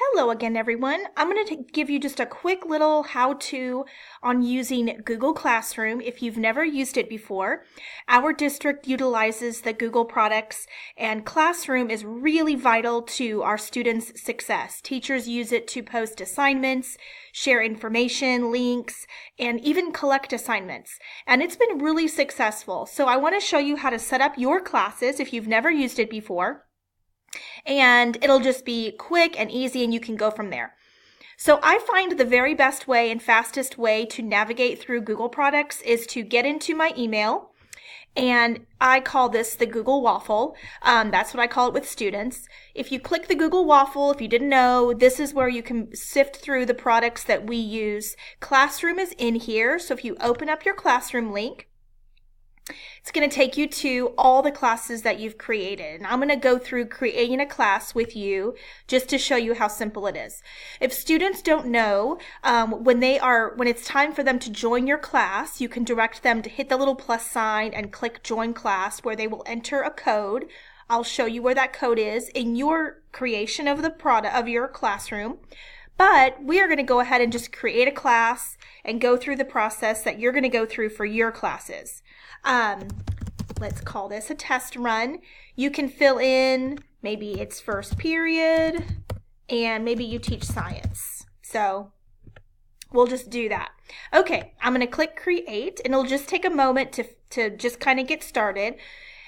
Hello again, everyone. I'm going to give you just a quick little how-to on using Google Classroom if you've never used it before. Our district utilizes the Google products, and Classroom is really vital to our students' success. Teachers use it to post assignments, share information, links, and even collect assignments. And it's been really successful. So I want to show you how to set up your classes if you've never used it before. And it'll just be quick and easy and you can go from there. So I find the very best way and fastest way to navigate through Google products is to get into my email, and I call this the Google Waffle. That's what I call it with students. If you click the Google Waffle, if you didn't know, this is where you can sift through the products that we use. Classroom is in here, so if you open up your Classroom link, it's going to take you to all the classes that you've created. And I'm going to go through creating a class with you just to show you how simple it is. If students don't know, when it's time for them to join your class, you can direct them to hit the little plus sign and click join class, where they will enter a code. I'll show you where that code is in your creation of the product of your classroom. But we are going to go ahead and just create a class and go through the process that you're going to go through for your classes. Let's call this a test run. You can fill in, maybe it's first period, and maybe you teach science. So we'll just do that. Okay, I'm going to click create, and it'll just take a moment to just kind of get started.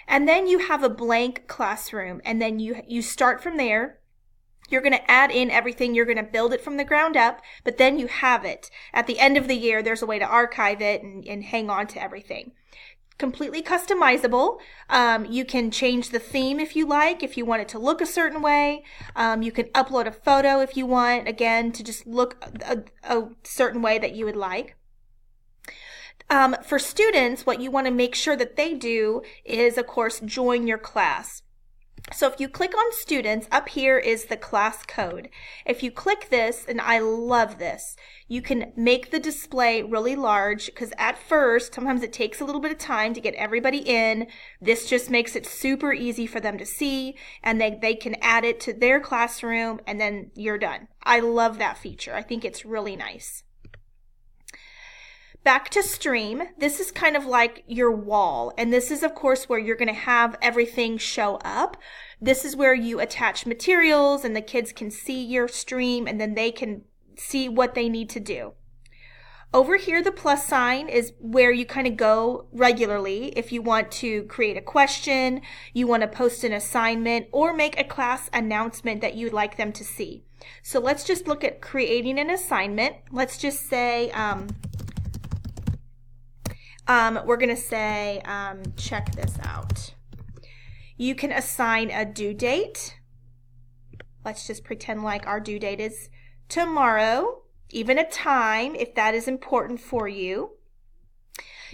And then you have a blank classroom, and then you start from there. You're going to add in everything. You're going to build it from the ground up, but then you have it. At the end of the year, there's a way to archive it and hang on to everything. Completely customizable. You can change the theme if you like, if you want it to look a certain way. You can upload a photo if you want, again, to just look a certain way that you would like. For students, what you want to make sure that they do is, of course, join your class. So if you click on students, up here is the class code. If you click this, and I love this, you can make the display really large, because at first, sometimes it takes a little bit of time to get everybody in. This just makes it super easy for them to see, and they can add it to their classroom, and then you're done. I love that feature. I think it's really nice. Back to stream, this is kind of like your wall, and this is of course where you're going to have everything show up. This is where you attach materials and the kids can see your stream, and then they can see what they need to do. Over here, the plus sign is where you kind of go regularly if you want to create a question, you want to post an assignment, or make a class announcement that you'd like them to see. So let's just look at creating an assignment. Let's just say we're going to say, check this out. You can assign a due date. Let's just pretend like our due date is tomorrow, even a time if that is important for you.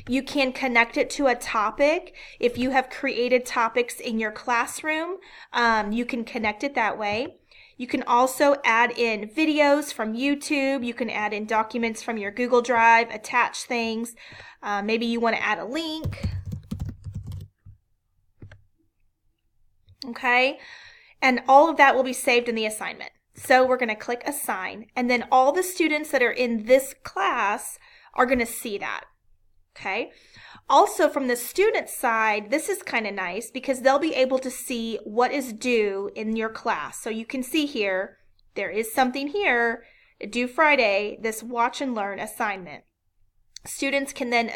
You can connect it to a topic. If you have created topics in your classroom, you can connect it that way. You can also add in videos from YouTube. You can add in documents from your Google Drive, attach things. Maybe you want to add a link. Okay, and all of that will be saved in the assignment. So we're going to click assign, and then all the students that are in this class are going to see that. Okay. Also, from the student side, this is kind of nice because they'll be able to see what is due in your class. So you can see here, there is something here, due Friday, this watch and learn assignment. Students can then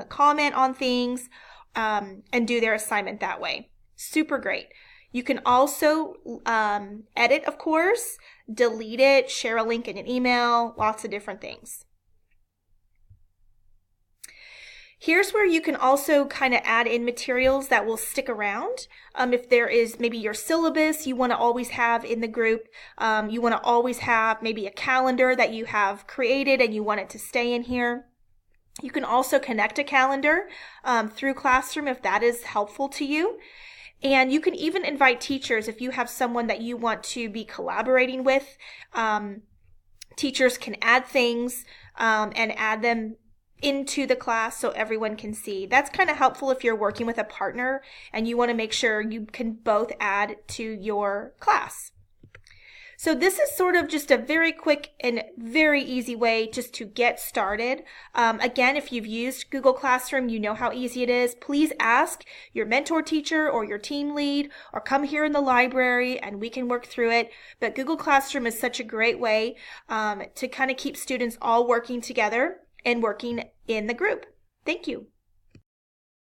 comment on things and do their assignment that way. Super great. You can also edit, of course, delete it, share a link in an email, lots of different things. Here's where you can also kind of add in materials that will stick around. If there is maybe your syllabus you want to always have in the group, you want to always have maybe a calendar that you have created and you want it to stay in here. You can also connect a calendar through Classroom if that is helpful to you. And you can even invite teachers if you have someone that you want to be collaborating with. Teachers can add things and add them into the class so everyone can see. That's kind of helpful if you're working with a partner and you want to make sure you can both add to your class. So this is sort of just a very quick and very easy way just to get started. Again, if you've used Google Classroom, you know how easy it is. Please ask your mentor teacher or your team lead, or come here in the library and we can work through it. But Google Classroom is such a great way to kind of keep students all working together and working in the group. Thank you.